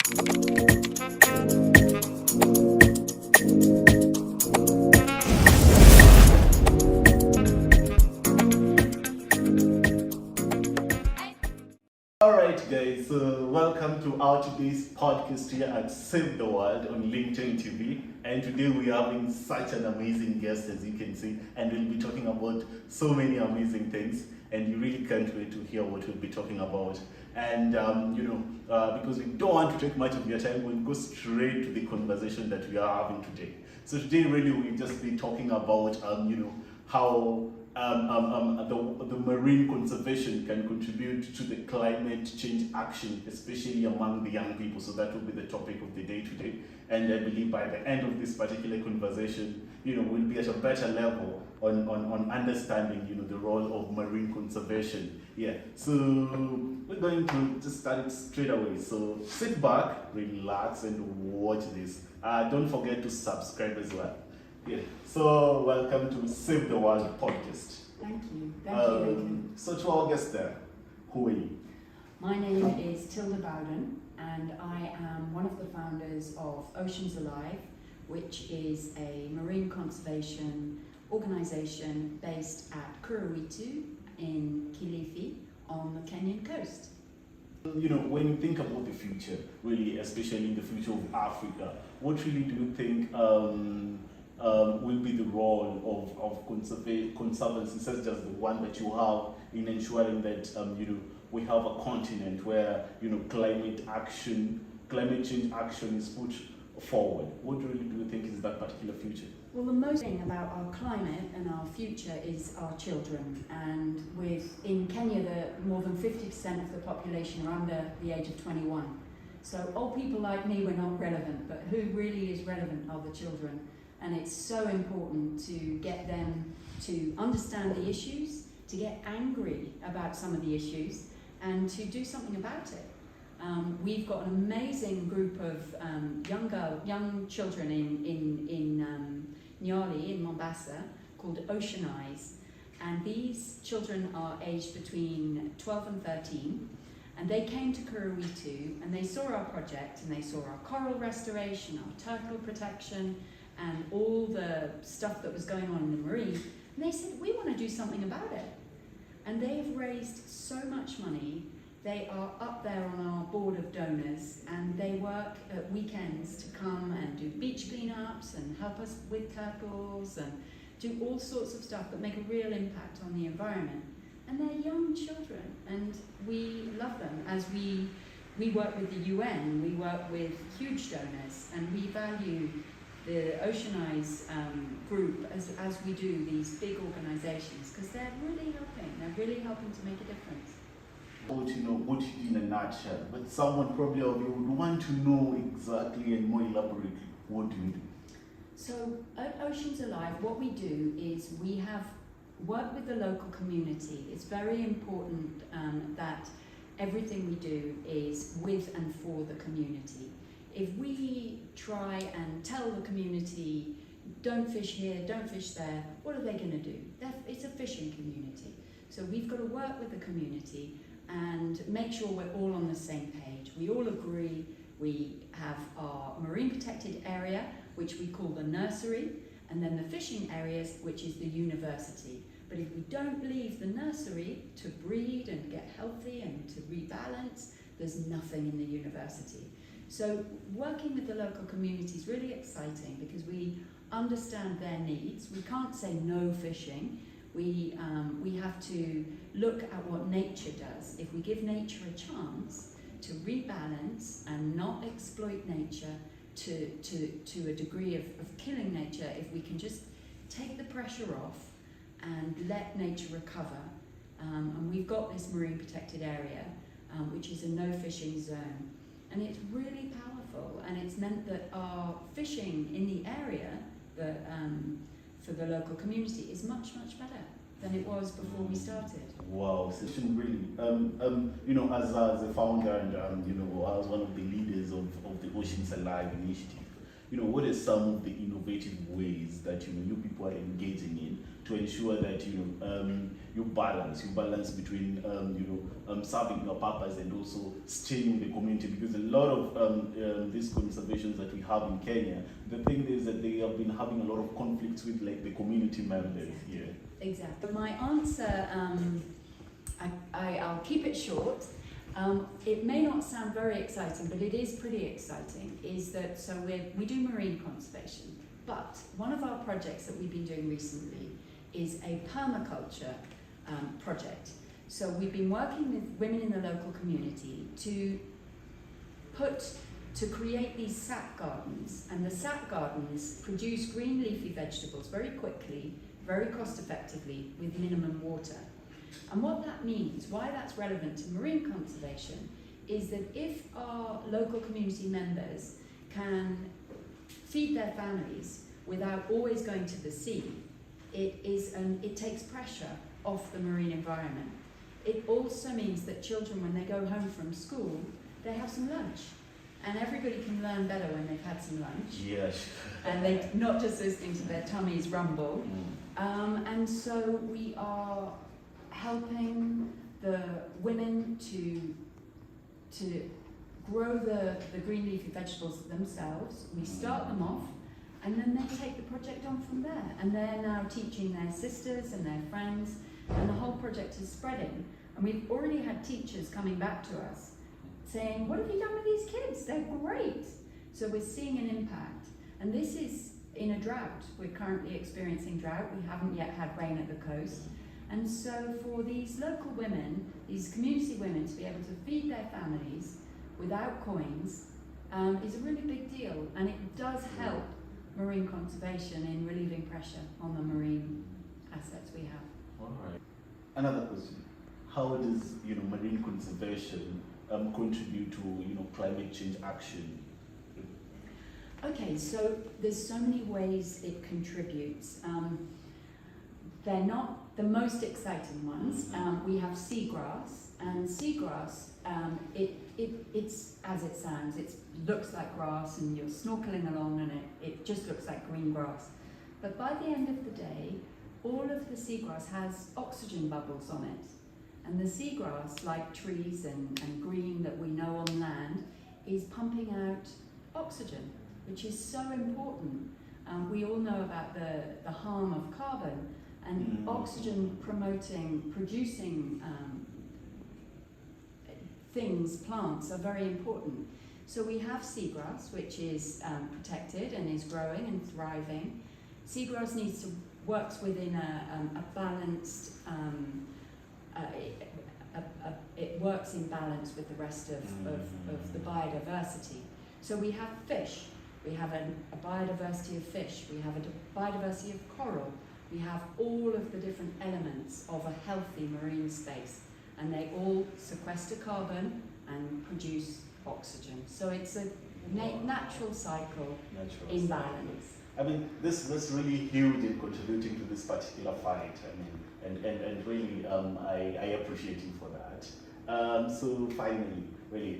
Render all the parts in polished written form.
Alright guys, so welcome to our today's podcast here at Save the World on LinkedIn TV, and today we are having such an amazing guest, as you can see, and we'll be talking about so many amazing things, and you really can't wait to hear what we'll be talking about. And because we don't want to take much of your time, we'll go straight to the conversation that we are having today. So today really we'll just be talking about how the marine conservation can contribute to the climate change action, especially among the young people. So that will be the topic of the day today. And I believe by the end of this particular conversation, we'll be at a better level on understanding, the role of marine conservation. Yeah, so we're going to just start it straight away. So sit back, relax, and watch this. Don't forget to subscribe as well. Yeah. So welcome to Save the World podcast. Thank you. Thank you, Lincoln. So to our guest there, who are you? My name is Tilda Bowden, and I am one of the founders of Oceans Alive, which is a marine conservation organisation based at Kuruwitu in Kilifi on the Kenyan coast. When you think about the future, really, especially in the future of Africa, what really do you think will be the role of conservancy, such as the one that you have in ensuring that we have a continent where climate change action is put forward? What really do you think is that particular future? Well, the most thing about our climate and our future is our children, and in Kenya, more than 50% of the population are under the age of 21. So old people like me, we're not relevant, but who really is relevant are the children. And it's so important to get them to understand the issues, to get angry about some of the issues, and to do something about it. We've got an amazing group of young children in Nyali, in Mombasa, called Ocean Eyes. And these children are aged between 12 and 13. And they came to Kuruwitu, and they saw our project, and they saw our coral restoration, our turtle protection, and all the stuff that was going on in the marine, and they said, we want to do something about it. And they have raised so much money. They are up there on our board of donors, and they work at weekends to come and do beach cleanups and help us with turtles and do all sorts of stuff that make a real impact on the environment. And they're young children, and we love them. As we work with the UN, we work with huge donors, and we value the Ocean Eyes group as we do these big organisations, because they're really helping to make a difference. What you in a nutshell, but someone probably of you would want to know exactly and more elaborately, what do you do? So at Oceans Alive, what we do is we have worked with the local community. It's very important that everything we do is with and for the community. If we try and tell the community, don't fish here, don't fish there, what are they going to do? It's a fishing community. So we've got to work with the community and make sure we're all on the same page. We all agree. We have our marine protected area, which we call the nursery, and then the fishing areas, which is the university. But if we don't leave the nursery to breed and get healthy and to rebalance, there's nothing in the university. So working with the local community is really exciting because we understand their needs. We can't say no fishing. We have to look at what nature does. If we give nature a chance to rebalance and not exploit nature to a degree of killing nature, if we can just take the pressure off and let nature recover. And we've got this marine protected area, which is a no fishing zone. And it's really powerful, and it's meant that our fishing in the area for the local community is much, much better than it was before we started. Wow, Session really. As a founder and as one of the leaders of the Oceans Alive initiative, what are some of the innovative ways that you people are engaging in to ensure that you balance between serving your purpose and also staying in the community, because a lot of these conservations that we have in Kenya, the thing is that they have been having a lot of conflicts with like the community members here. Exactly. My answer, I'll keep it short. It may not sound very exciting, but it is pretty exciting, is that we do marine conservation, but one of our projects that we've been doing recently is a permaculture project. So we've been working with women in the local community to create these sack gardens, and the sack gardens produce green leafy vegetables very quickly, very cost effectively, with minimum water. And what that means, why that's relevant to marine conservation, is that if our local community members can feed their families without always going to the sea, it takes pressure off the marine environment. It also means that children, when they go home from school, they have some lunch. And everybody can learn better when they've had some lunch. Yes. And they're not just listening to their tummies rumble. And so we are helping the women to grow the green leafy vegetables themselves. We start them off, and then they take the project on from there. And they're now teaching their sisters and their friends, and the whole project is spreading. And we've already had teachers coming back to us saying, "What have you done with these kids? They're great." So we're seeing an impact. And this is in a drought. We're currently experiencing drought. We haven't yet had rain at the coast. And so for these local women, these community women, to be able to feed their families without coins is a really big deal. And it does help marine conservation in relieving pressure on the marine assets we have. All right. Another question. How does marine conservation contribute to climate change action? Okay, so there's so many ways it contributes. They're not the most exciting ones. We have seagrass, and seagrass, it's as it sounds. It looks like grass, and you're snorkeling along, and it just looks like green grass. But by the end of the day, all of the seagrass has oxygen bubbles on it. And the seagrass, like trees and green that we know on land, is pumping out oxygen, which is so important. We all know about the harm of carbon, and oxygen producing things, plants, are very important. So we have seagrass, which is protected and is growing and thriving. Seagrass works within a balanced, it works in balance with the rest of the biodiversity. So we have fish. We have a biodiversity of fish. We have a biodiversity of coral. We have all of the different elements of a healthy marine space, and they all sequester carbon and produce oxygen. So it's a natural cycle in balance. I mean, this is really huge in contributing to this particular fight. I mean, and really, I appreciate you for that. So finally, really,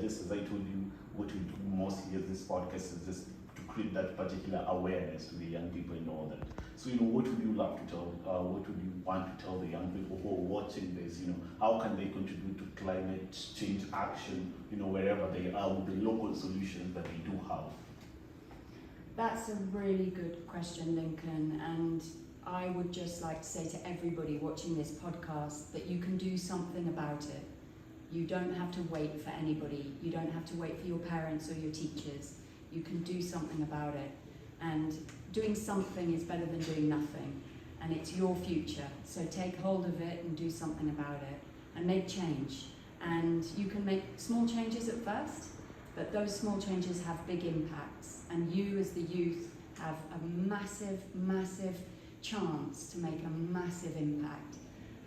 just as I told you, what we do mostly at this podcast is just to create that particular awareness to the young people and all that. So, what would you love to tell, what would you want to tell the young people who are watching this? How can they contribute to climate change action, wherever they are, with the local solutions that they do have? That's a really good question, Lincoln, and I would just like to say to everybody watching this podcast that you can do something about it. You don't have to wait for anybody. You don't have to wait for your parents or your teachers. You can do something about it. And doing something is better than doing nothing. And it's your future. So take hold of it and do something about it and make change. And you can make small changes at first, but those small changes have big impacts. And you as the youth have a massive, massive chance to make a massive impact.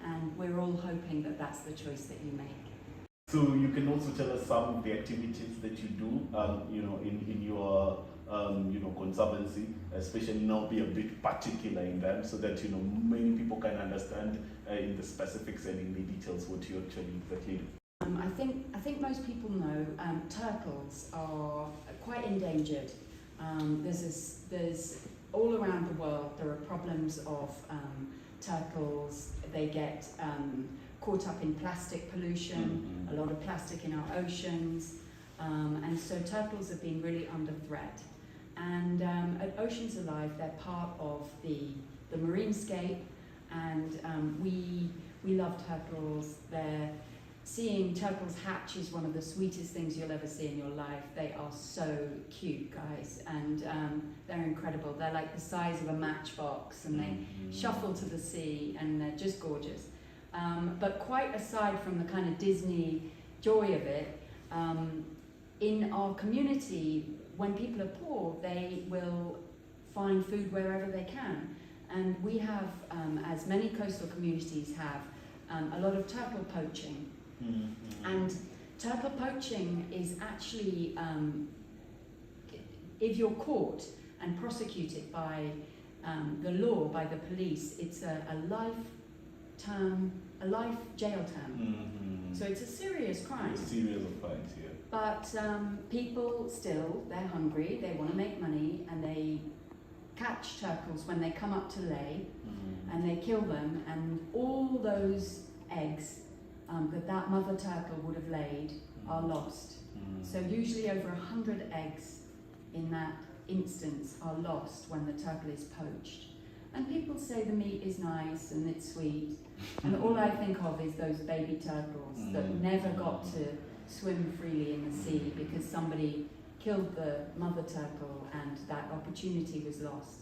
And we're all hoping that that's the choice that you make. So you can also tell us some of the activities that you do, in your, conservancy, especially now be a bit particular in them, so that many people can understand in the specifics and in the details what you actually exactly do. I think most people know turtles are quite endangered. There's all around the world there are problems of turtles. They get caught up in plastic pollution, a lot of plastic in our oceans, and so turtles have been really under threat. And at Oceans Alive, they're part of the marinescape, and we love turtles. Seeing turtles hatch is one of the sweetest things you'll ever see in your life. They are so cute, guys, and they're incredible. They're like the size of a matchbox, and they shuffle to the sea, and they're just gorgeous. But quite aside from the kind of Disney joy of it, in our community, when people are poor, they will find food wherever they can. And we have, as many coastal communities have, a lot of turtle poaching. And turtle poaching is actually, if you're caught and prosecuted by the law, by the police, it's a life jail term. So it's a serious crime. It's a serious offense, yeah. But people still, they're hungry, they want to make money, and they catch turtles when they come up to lay, and they kill them, and all those eggs that mother turtle would have laid are lost. So usually over 100 eggs in that instance are lost when the turtle is poached. And people say the meat is nice and it's sweet, and all I think of is those baby turtles that never got to swim freely in the sea because somebody killed the mother turtle and that opportunity was lost.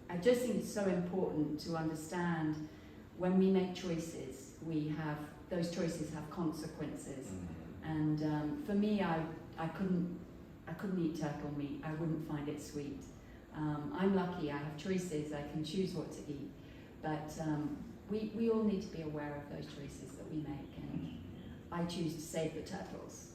I just think it's so important to understand when we make choices, those choices have consequences. And for me, I couldn't eat turtle meat. I wouldn't find it sweet. I'm lucky, I have choices, I can choose what to eat. But we all need to be aware of those choices that we make, and I choose to save the turtles.